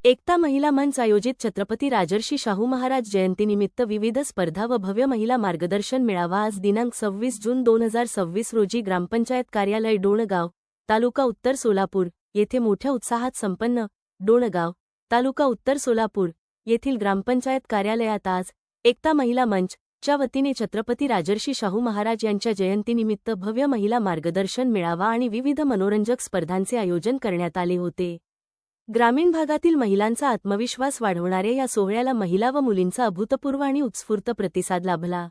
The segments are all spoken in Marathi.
एकता महिला मंच आयोजित छत्रपती राजर्षी शाहू महाराज जयंतीनिमित्त विविध स्पर्धा व भव्य महिला मार्गदर्शन मेळावा आज दिनांक 26 जून 2026 रोजी ग्रामपंचायत कार्यालय डोणगाव, तालुका उत्तर सोलापूर येथे मोठ्या उत्साहात संपन्न. डोणगाव, तालुका उत्तर सोलापूर येथील ग्रामपंचायत कार्यालयात आज एकता महिला मंच च्या वतीने छत्रपती राजर्षी शाहू महाराज यांच्या जयंतीनिमित्त भव्य महिला मार्गदर्शन मेळावा आणि विविध मनोरंजक स्पर्धांचे आयोजन करण्यात आले होते. ग्रामीण भागातील महिलांचा आत्मविश्वास वाढवणाऱ्या या सोहळ्याला महिला व मुलींचा अभूतपूर्व आणि उत्स्फूर्त प्रतिसाद लाभला.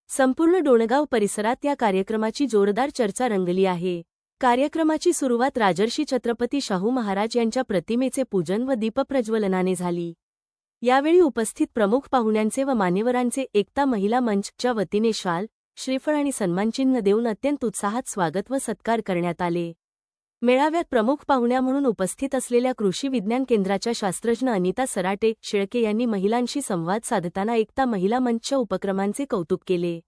संपूर्ण डोणगाव परिसरात या कार्यक्रमाची जोरदार चर्चा रंगली आहे. कार्यक्रमाची सुरुवात राजर्षी छत्रपती शाहू महाराज यांच्या प्रतिमेचे पूजन व दीपप्रज्वलनाने झाली. यावेळी उपस्थित प्रमुख पाहुण्यांचे व मान्यवरांचे एकता महिला मंच च्या वतीने शाल, श्रीफळ आणि सन्मानचिन्ह देऊन अत्यंत उत्साहात स्वागत व सत्कार करण्यात आले. मेळाव्यात प्रमुख पाहुण्या म्हणून उपस्थित असलेल्या कृषी विज्ञान केंद्राच्या शास्त्रज्ञ अनिता सराटे शेळके यांनी महिलांशी संवाद साधताना एकता महिला मंचच्या उपक्रमांचे कौतुक केले.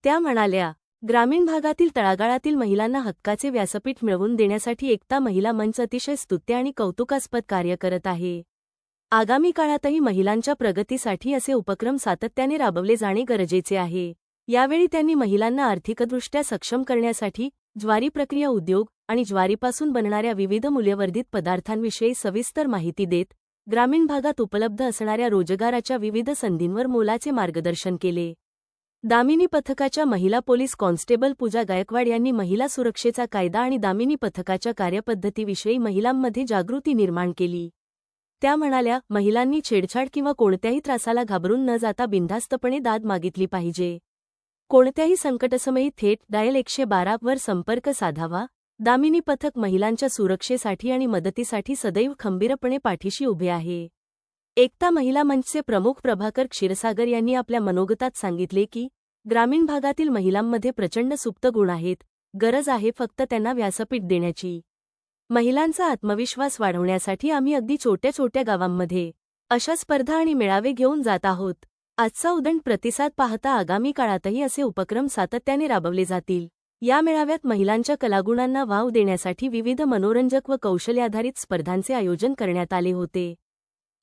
त्या म्हणाल्या, ग्रामीण भागातील तळागाळातील महिलांना हक्काचे व्यासपीठ मिळवून देण्यासाठी एकता महिला मंच अतिशय स्तुत्य आणि कौतुकास्पद कार्य करत आहे. आगामी काळातही महिलांच्या प्रगतीसाठी असे उपक्रम सातत्याने राबवले जाणे गरजेचे आहे. यावेळी त्यांनी महिलांना आर्थिकदृष्ट्या सक्षम करण्यासाठी ज्वारी प्रक्रिया उद्योग आणि ज्वारीपासून बनणाऱ्या विविध मूल्यवर्धित पदार्थांविषयी सविस्तर माहिती देत ग्रामीण भागात उपलब्ध असणाऱ्या रोजगाराच्या विविध संधींवर मोलाचे मार्गदर्शन केले. दामिनी पथकाच्या महिला पोलीस कॉन्स्टेबल पूजा गायकवाड यांनी महिला सुरक्षेचा कायदा आणि दामिनी पथकाच्या कार्यपद्धतीविषयी महिलांमध्ये जागृती निर्माण केली. त्या म्हणाल्या, महिलांनी छेडछाड किंवा कोणत्याही त्रासाला घाबरून न जाता बिनधास्तपणे दाद मागितली पाहिजे. कोणत्याही संकटसमयी थेट डायल 112 वर संपर्क साधावा. दामिनी पथक महिलांच्या सुरक्षेसाठी आणि मदतीसाठी सदैव खंबीरपणे पाठीशी उभे आहे. एकता महिला मंचचे प्रमुख प्रभाकर क्षीरसागर यांनी आपल्या मनोगतात सांगितले की, ग्रामीण भागातील महिलांमध्ये प्रचंड सुप्त गुण आहेत. गरज आहे फक्त त्यांना व्यासपीठ देण्याची. महिलांचा आत्मविश्वास वाढवण्यासाठी आम्ही अगदी छोट्या छोट्या गावांमध्ये अशा स्पर्धा आणि मेळावे घेऊन जात आहोत. आजचा उदंड प्रतिसाद पाहता आगामी काळातही असे उपक्रम सातत्याने राबवले जातील. या मेळाव्यात महिलांच्या कलागुणांना वाव देण्यासाठी विविध मनोरंजक व कौशल्याधारित स्पर्धांचे आयोजन करण्यात आले होते.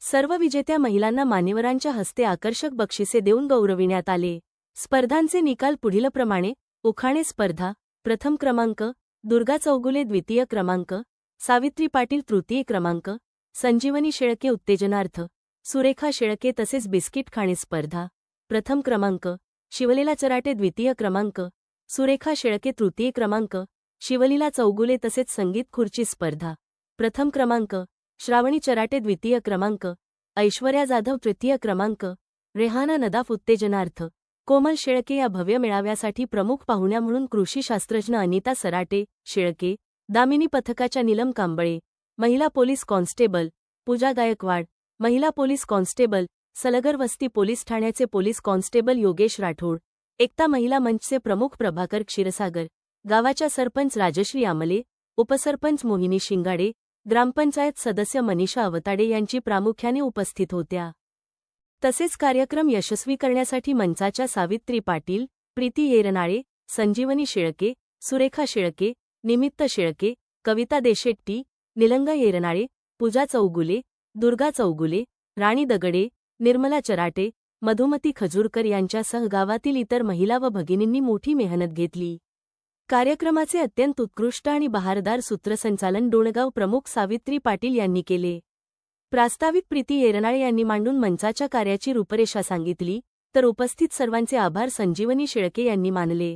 सर्व विजेत्या महिलांना मान्यवरांच्या हस्ते आकर्षक बक्षिसे देऊन गौरविण्यात आले. स्पर्धांचे निकाल पुढीलप्रमाणे: उखाणे स्पर्धा प्रथम क्रमांक, दुर्गा चौगुले द्वितीय क्रमांक, सावित्री पाटील तृतीय क्रमांक, संजीवनी शेळके उत्तेजनार्थ, सुरेखा शेळके तसेच बिस्किट खाणे स्पर्धा प्रथम क्रमांक, शिवलीला चराटे द्वितीय क्रमांक, सुरेखा शेळके तृतीय क्रमांक, शिवलीला चौगुले तसेच संगीत खुर्ची स्पर्धा प्रथम क्रमांक, श्रावणी चराटे द्वितीय क्रमांक, ऐश्वर्या जाधव तृतीय क्रमांक, रेहाना नदाफ उत्तेजनार्थ. कोमल शेळके. या भव्य मेळाव्यासाठी प्रमुख पाहुण्या म्हणून कृषी शास्त्रज्ञ अनिता सराटे शेळके, दामिनी पथकाच्या नीलम कांबळे, महिला पोलीस कॉन्स्टेबल पूजा गायकवाड, महिला पोलीस कॉन्स्टेबल सलगर वस्ती पोलीस ठाण्याचे पोलीस कॉन्स्टेबल योगेश राठोड, एकता महिला मंचचे प्रमुख प्रभाकर क्षीरसागर, गावाच्या सरपंच राजश्री आमले, उपसरपंच मोहिनी शिंगाडे, ग्रामपंचायत सदस्य मनीषा अवताडे यांची प्रामुख्याने उपस्थित होत्या. तसेच कार्यक्रम यशस्वी करण्यासाठी मंचाच्या सावित्री पाटील, प्रीती येरनाळे, संजीवनी शेळके, सुरेखा शेळके, निमित्त शेळके, कविता देशेट्टी, निलंगा येरनाळे, पूजा चौगुले, दुर्गा चौगुले, राणी दगडे, निर्मला चराटे, मधुमती खजूरकर यांच्यासह गावातील इतर महिला व भगिनींनी मोठी मेहनत घेतली. कार्यक्रमाचे अत्यंत उत्कृष्ट आणि बहारदार सूत्रसंचालन डोणगाव प्रमुख सावित्री पाटील यांनी केले. प्रास्ताविक प्रीती येरनाळे यांनी मांडून मंचाच्या कार्याची रूपरेषा सांगितली, तर उपस्थित सर्वांचे आभार संजीवनी शेळके यांनी मानले.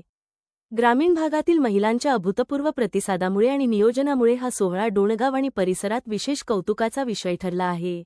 ग्रामीण भागातील महिलांच्या अभूतपूर्व प्रतिसादामुळे आणि नियोजनामुळे हा सोहळा डोणगाव आणि परिसरात विशेष कौतुकाचा विषय ठरला आहे.